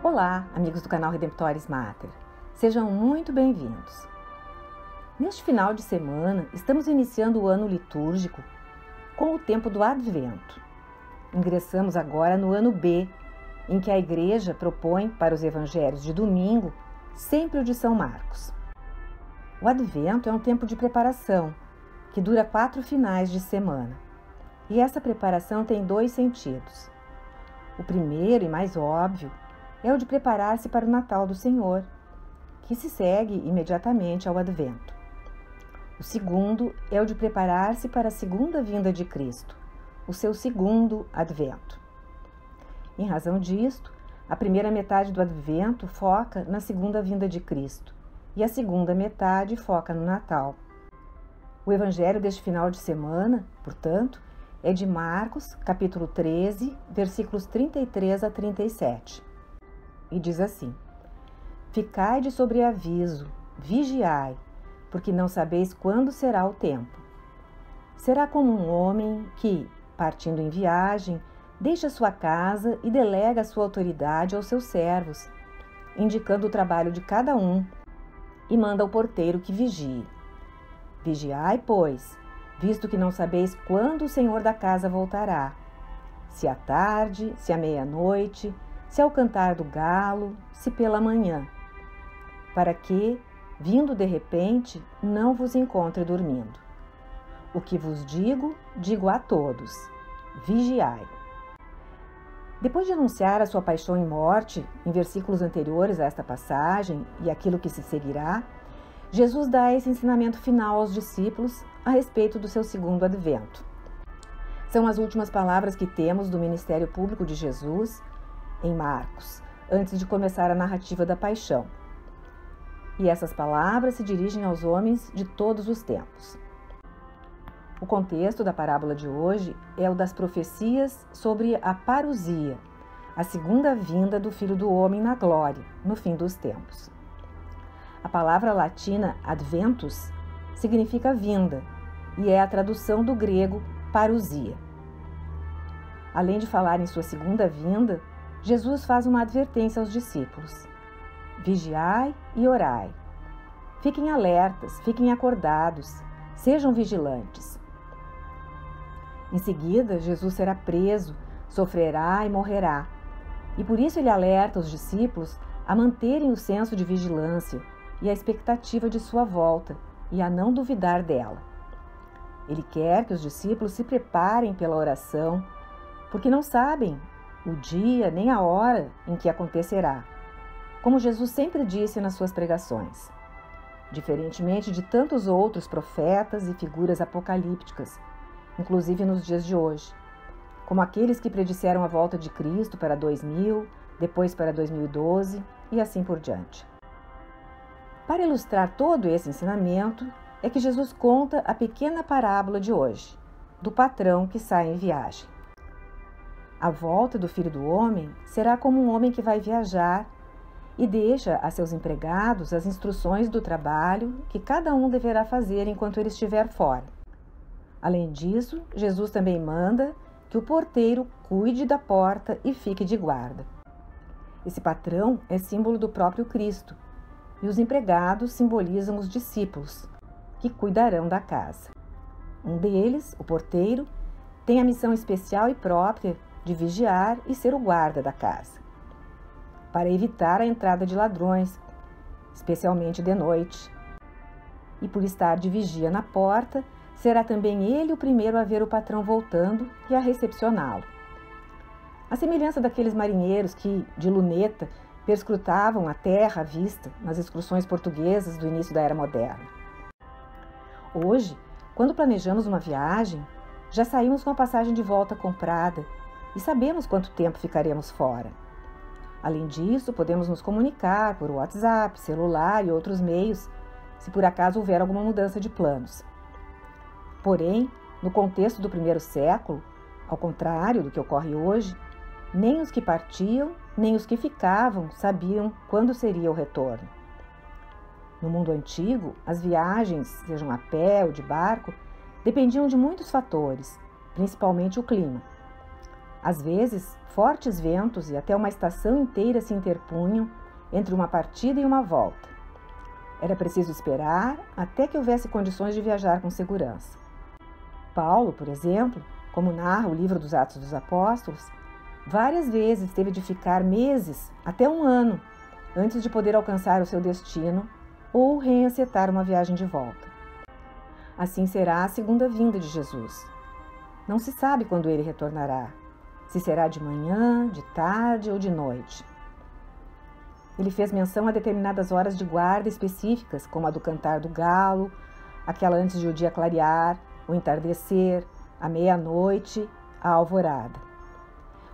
Olá, amigos do canal Redemptoris Mater. Sejam muito bem-vindos. Neste final de semana, estamos iniciando o ano litúrgico com o tempo do Advento. Ingressamos agora no ano B, em que a Igreja propõe para os evangelhos de domingo sempre o de São Marcos. O Advento é um tempo de preparação, que dura 4 finais de semana. E essa preparação tem 2 sentidos. O primeiro e mais óbvio é o de preparar-se para o Natal do Senhor, que se segue imediatamente ao Advento. O segundo é o de preparar-se para a segunda vinda de Cristo, o seu segundo Advento. Em razão disto, a primeira metade do Advento foca na segunda vinda de Cristo e a segunda metade foca no Natal. O evangelho deste final de semana, portanto, é de Marcos, capítulo 13, versículos 33 a 37. E diz assim: Ficai de sobreaviso, vigiai, porque não sabeis quando será o tempo. Será como um homem que, partindo em viagem, deixa sua casa e delega sua autoridade aos seus servos, indicando o trabalho de cada um, e manda ao porteiro que vigie. Vigiai, pois, visto que não sabeis quando o Senhor da casa voltará, se à tarde, se à meia-noite, se ao cantar do galo, se pela manhã, para que, vindo de repente, não vos encontre dormindo. O que vos digo, digo a todos: vigiai. Depois de anunciar a sua paixão e morte, em versículos anteriores a esta passagem e aquilo que se seguirá, Jesus dá esse ensinamento final aos discípulos a respeito do seu segundo advento. São as últimas palavras que temos do ministério público de Jesus em Marcos, antes de começar a narrativa da paixão. E essas palavras se dirigem aos homens de todos os tempos. O contexto da parábola de hoje é o das profecias sobre a parousia, a segunda vinda do Filho do Homem na glória, no fim dos tempos. A palavra latina adventus significa vinda e é a tradução do grego parousia. Além de falar em sua segunda vinda, Jesus faz uma advertência aos discípulos: vigiai e orai. Fiquem alertas, fiquem acordados, sejam vigilantes. Em seguida, Jesus será preso, sofrerá e morrerá. E por isso ele alerta os discípulos a manterem o senso de vigilância e a expectativa de sua volta e a não duvidar dela. Ele quer que os discípulos se preparem pela oração, porque não sabem o dia nem a hora em que acontecerá, como Jesus sempre disse nas suas pregações. Diferentemente de tantos outros profetas e figuras apocalípticas, inclusive nos dias de hoje, como aqueles que predisseram a volta de Cristo para 2000, depois para 2012 e assim por diante. Para ilustrar todo esse ensinamento, é que Jesus conta a pequena parábola de hoje, do patrão que sai em viagem. A volta do Filho do Homem será como um homem que vai viajar e deixa a seus empregados as instruções do trabalho que cada um deverá fazer enquanto ele estiver fora. Além disso, Jesus também manda que o porteiro cuide da porta e fique de guarda. Esse patrão é símbolo do próprio Cristo e os empregados simbolizam os discípulos, que cuidarão da casa. Um deles, o porteiro, tem a missão especial e própria de vigiar e ser o guarda da casa, para evitar a entrada de ladrões, especialmente de noite. E por estar de vigia na porta, será também ele o primeiro a ver o patrão voltando e a recepcioná-lo. A semelhança daqueles marinheiros que, de luneta, perscrutavam a terra à vista nas excursões portuguesas do início da Era Moderna. Hoje, quando planejamos uma viagem, já saímos com a passagem de volta comprada e sabemos quanto tempo ficaremos fora. Além disso, podemos nos comunicar por WhatsApp, celular e outros meios, se por acaso houver alguma mudança de planos. Porém, no contexto do primeiro século, ao contrário do que ocorre hoje, nem os que partiam, nem os que ficavam sabiam quando seria o retorno. No mundo antigo, as viagens, sejam a pé ou de barco, dependiam de muitos fatores, principalmente o clima. Às vezes, fortes ventos e até uma estação inteira se interpunham entre uma partida e uma volta. Era preciso esperar até que houvesse condições de viajar com segurança. Paulo, por exemplo, como narra o livro dos Atos dos Apóstolos, várias vezes teve de ficar meses, até um ano, antes de poder alcançar o seu destino ou reencetar uma viagem de volta. Assim será a segunda vinda de Jesus. Não se sabe quando ele retornará, se será de manhã, de tarde ou de noite. Ele fez menção a determinadas horas de guarda específicas, como a do cantar do galo, aquela antes de o dia clarear, o entardecer, a meia-noite, a alvorada.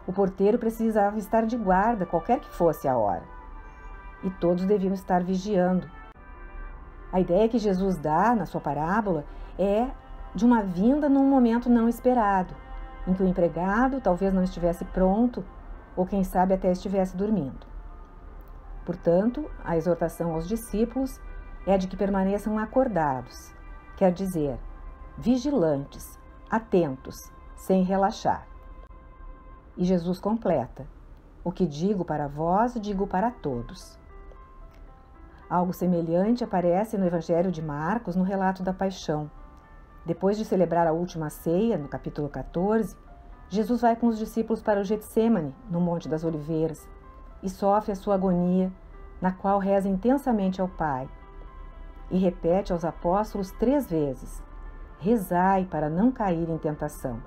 O porteiro precisava estar de guarda, qualquer que fosse a hora. E todos deviam estar vigiando. A ideia que Jesus dá na sua parábola é de uma vinda num momento não esperado, em que o empregado talvez não estivesse pronto ou, quem sabe, até estivesse dormindo. Portanto, a exortação aos discípulos é a de que permaneçam acordados, quer dizer, vigilantes, atentos, sem relaxar. E Jesus completa: o que digo para vós, digo para todos. Algo semelhante aparece no Evangelho de Marcos, no relato da paixão. Depois de celebrar a última ceia, no capítulo 14, Jesus vai com os discípulos para o Getsêmani, no Monte das Oliveiras, e sofre a sua agonia, na qual reza intensamente ao Pai. E repete aos apóstolos 3 vezes: rezai para não cair em tentação.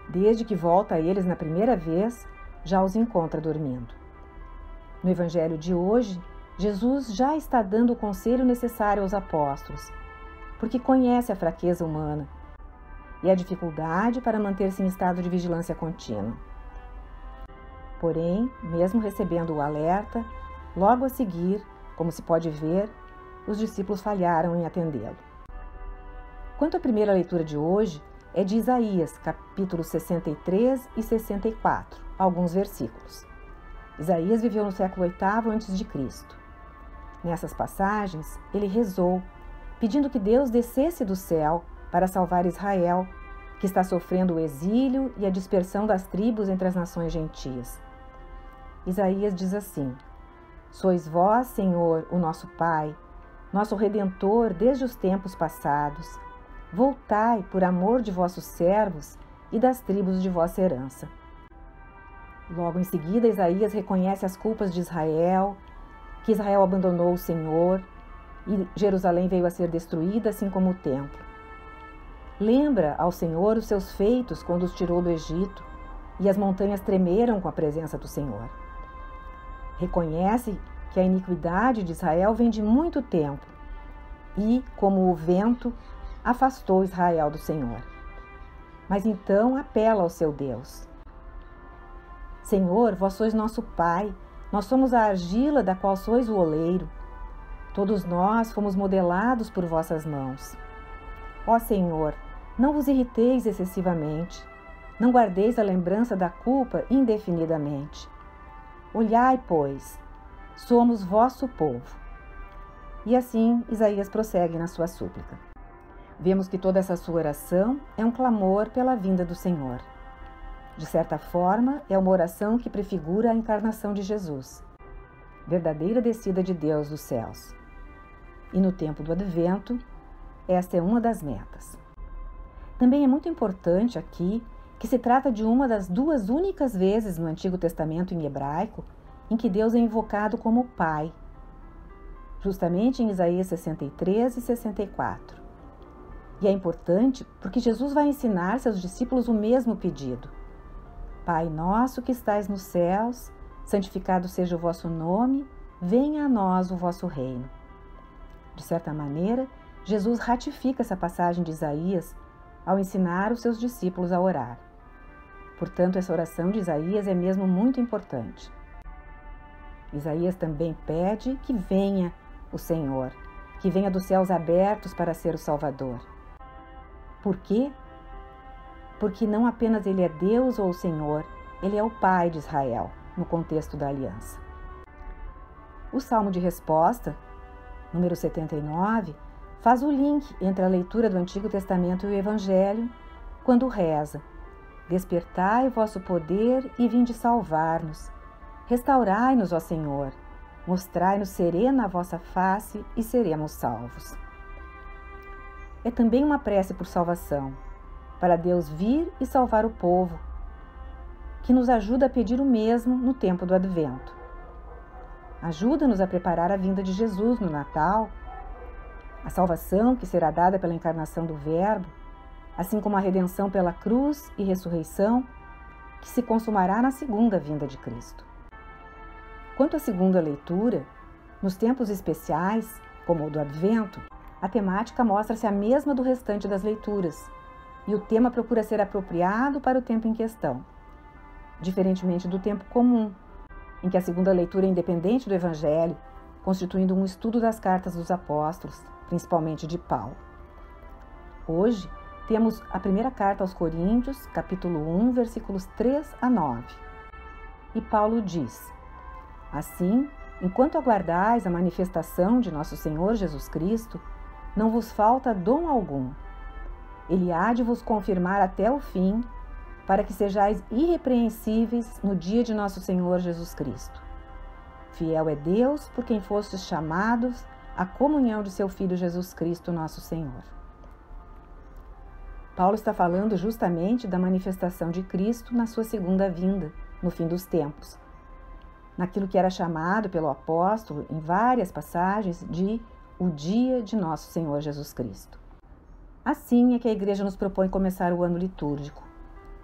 Desde que volta a eles na primeira vez, já os encontra dormindo. No Evangelho de hoje, Jesus já está dando o conselho necessário aos apóstolos, porque conhece a fraqueza humana e a dificuldade para manter-se em estado de vigilância contínua. Porém, mesmo recebendo o alerta, logo a seguir, como se pode ver, os discípulos falharam em atendê-lo. Quanto à primeira leitura de hoje, é de Isaías, capítulos 63 e 64, alguns versículos. Isaías viveu no século VIII a.C. Nessas passagens, ele rezou, pedindo que Deus descesse do céu para salvar Israel, que está sofrendo o exílio e a dispersão das tribos entre as nações gentias. Isaías diz assim: sois vós, Senhor, o nosso Pai, nosso Redentor desde os tempos passados. Voltai por amor de vossos servos e das tribos de vossa herança. Logo em seguida, Isaías reconhece as culpas de Israel, que Israel abandonou o Senhor e Jerusalém veio a ser destruída, assim como o templo. Lembra ao Senhor os seus feitos quando os tirou do Egito e as montanhas tremeram com a presença do Senhor. Reconhece que a iniquidade de Israel vem de muito tempo e, como o vento, afastou Israel do Senhor. Mas então apela ao seu Deus. Senhor, vós sois nosso Pai, nós somos a argila da qual sois o oleiro. Todos nós fomos modelados por vossas mãos. Ó Senhor, não vos irriteis excessivamente, não guardeis a lembrança da culpa indefinidamente. Olhai, pois, somos vosso povo. E assim Isaías prossegue na sua súplica. Vemos que toda essa sua oração é um clamor pela vinda do Senhor. De certa forma, é uma oração que prefigura a encarnação de Jesus, verdadeira descida de Deus dos céus. E no tempo do Advento, esta é uma das metas. Também é muito importante aqui que se trata de uma das 2 únicas vezes no Antigo Testamento em hebraico em que Deus é invocado como Pai, justamente em Isaías 63 e 64. E é importante porque Jesus vai ensinar seus discípulos o mesmo pedido. Pai nosso que estais nos céus, santificado seja o vosso nome, venha a nós o vosso reino. De certa maneira, Jesus ratifica essa passagem de Isaías ao ensinar os seus discípulos a orar. Portanto, essa oração de Isaías é mesmo muito importante. Isaías também pede que venha o Senhor, que venha dos céus abertos para ser o Salvador. Por quê? Porque não apenas Ele é Deus ou o Senhor, Ele é o Pai de Israel, no contexto da aliança. O Salmo de Resposta, número 79, faz o link entre a leitura do Antigo Testamento e o Evangelho, quando reza: Despertai o vosso poder e vinde salvar-nos. Restaurai-nos, ó Senhor. Mostrai-nos serena a vossa face e seremos salvos. É também uma prece por salvação, para Deus vir e salvar o povo, que nos ajuda a pedir o mesmo no tempo do Advento. Ajuda-nos a preparar a vinda de Jesus no Natal, a salvação que será dada pela encarnação do Verbo, assim como a redenção pela cruz e ressurreição, que se consumará na segunda vinda de Cristo. Quanto à segunda leitura, nos tempos especiais, como o do Advento, a temática mostra-se a mesma do restante das leituras, e o tema procura ser apropriado para o tempo em questão, diferentemente do tempo comum, em que a segunda leitura é independente do Evangelho, constituindo um estudo das cartas dos apóstolos, principalmente de Paulo. Hoje, temos a primeira carta aos Coríntios, capítulo 1, versículos 3 a 9. E Paulo diz: Assim, enquanto aguardais a manifestação de nosso Senhor Jesus Cristo, não vos falta dom algum. Ele há de vos confirmar até o fim, para que sejais irrepreensíveis no dia de nosso Senhor Jesus Cristo. Fiel é Deus, por quem fostes chamados à comunhão de seu Filho Jesus Cristo, nosso Senhor. Paulo está falando justamente da manifestação de Cristo na sua segunda vinda, no fim dos tempos, naquilo que era chamado pelo apóstolo em várias passagens de o dia de nosso Senhor Jesus Cristo. Assim é que a Igreja nos propõe começar o ano litúrgico,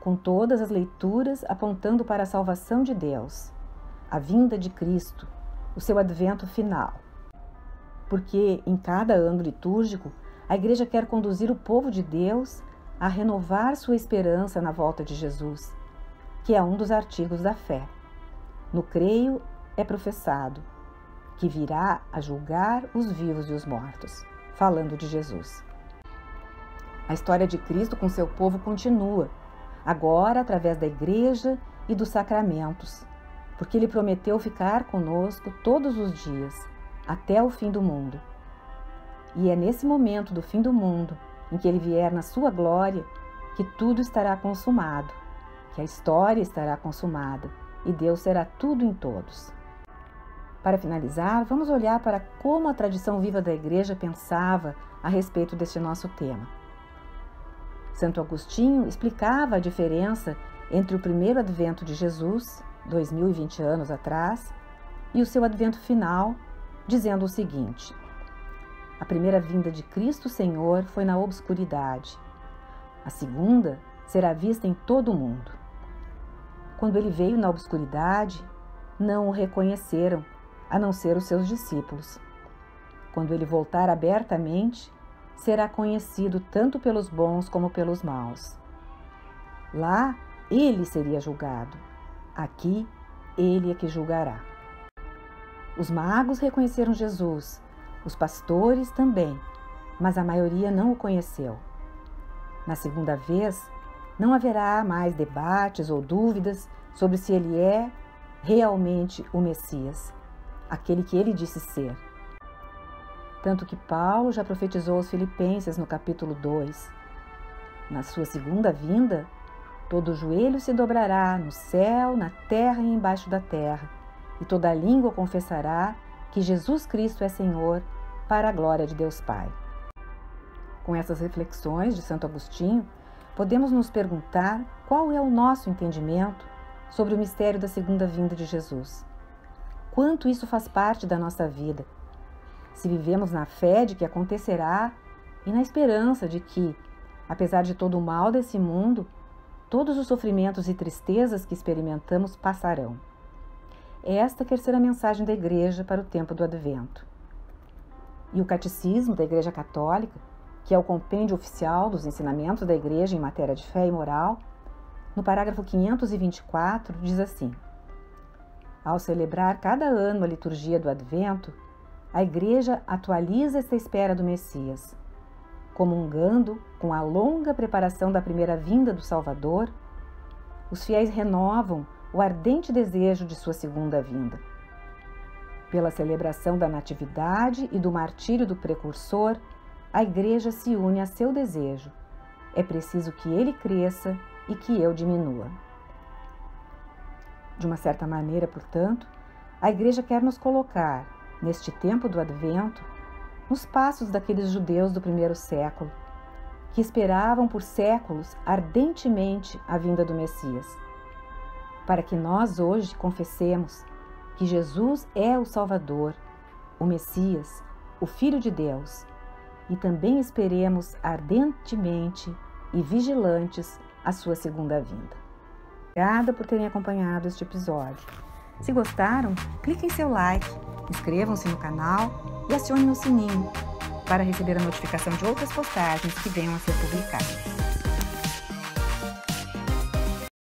com todas as leituras apontando para a salvação de Deus, a vinda de Cristo, o seu advento final. Porque em cada ano litúrgico, a Igreja quer conduzir o povo de Deus a renovar sua esperança na volta de Jesus, que é um dos artigos da fé. No creio é professado, que virá a julgar os vivos e os mortos, falando de Jesus. A história de Cristo com seu povo continua, agora através da Igreja e dos sacramentos, porque Ele prometeu ficar conosco todos os dias, até o fim do mundo. E é nesse momento do fim do mundo, em que Ele vier na sua glória, que tudo estará consumado, que a história estará consumada, e Deus será tudo em todos. Para finalizar, vamos olhar para como a tradição viva da Igreja pensava a respeito deste nosso tema. Santo Agostinho explicava a diferença entre o primeiro advento de Jesus, 2020 anos atrás, e o seu advento final, dizendo o seguinte: a primeira vinda de Cristo Senhor foi na obscuridade. A segunda será vista em todo o mundo. Quando ele veio na obscuridade, não o reconheceram, a não ser os seus discípulos. Quando ele voltar abertamente, será conhecido tanto pelos bons como pelos maus. Lá, ele seria julgado. Aqui, ele é que julgará. Os magos reconheceram Jesus, os pastores também, mas a maioria não o conheceu. Na segunda vez, não haverá mais debates ou dúvidas sobre se ele é realmente o Messias, aquele que ele disse ser. Tanto que Paulo já profetizou aos Filipenses no capítulo 2. Na sua segunda vinda, todo joelho se dobrará no céu, na terra e embaixo da terra, e toda língua confessará que Jesus Cristo é Senhor, para a glória de Deus Pai. Com essas reflexões de Santo Agostinho, podemos nos perguntar qual é o nosso entendimento sobre o mistério da segunda vinda de Jesus. Quanto isso faz parte da nossa vida? Se vivemos na fé de que acontecerá e na esperança de que, apesar de todo o mal desse mundo, todos os sofrimentos e tristezas que experimentamos passarão. Esta quer ser a mensagem da Igreja para o tempo do Advento. E o Catecismo da Igreja Católica, que é o compêndio oficial dos ensinamentos da Igreja em matéria de fé e moral, no parágrafo 524, diz assim: ao celebrar cada ano a liturgia do Advento, a Igreja atualiza esta espera do Messias, comungando com a longa preparação da primeira vinda do Salvador. Os fiéis renovam o ardente desejo de sua segunda vinda. Pela celebração da Natividade e do martírio do Precursor, a Igreja se une a seu desejo. É preciso que ele cresça e que eu diminua. De uma certa maneira, portanto, a Igreja quer nos colocar, neste tempo do Advento, nos passos daqueles judeus do primeiro século, que esperavam por séculos ardentemente a vinda do Messias, para que nós hoje confessemos que Jesus é o Salvador, o Messias, o Filho de Deus, e também esperemos ardentemente e vigilantes a sua segunda vinda. Obrigada por terem acompanhado este episódio. Se gostaram, cliquem em seu like, inscrevam-se no canal e acionem o sininho para receber a notificação de outras postagens que venham a ser publicadas.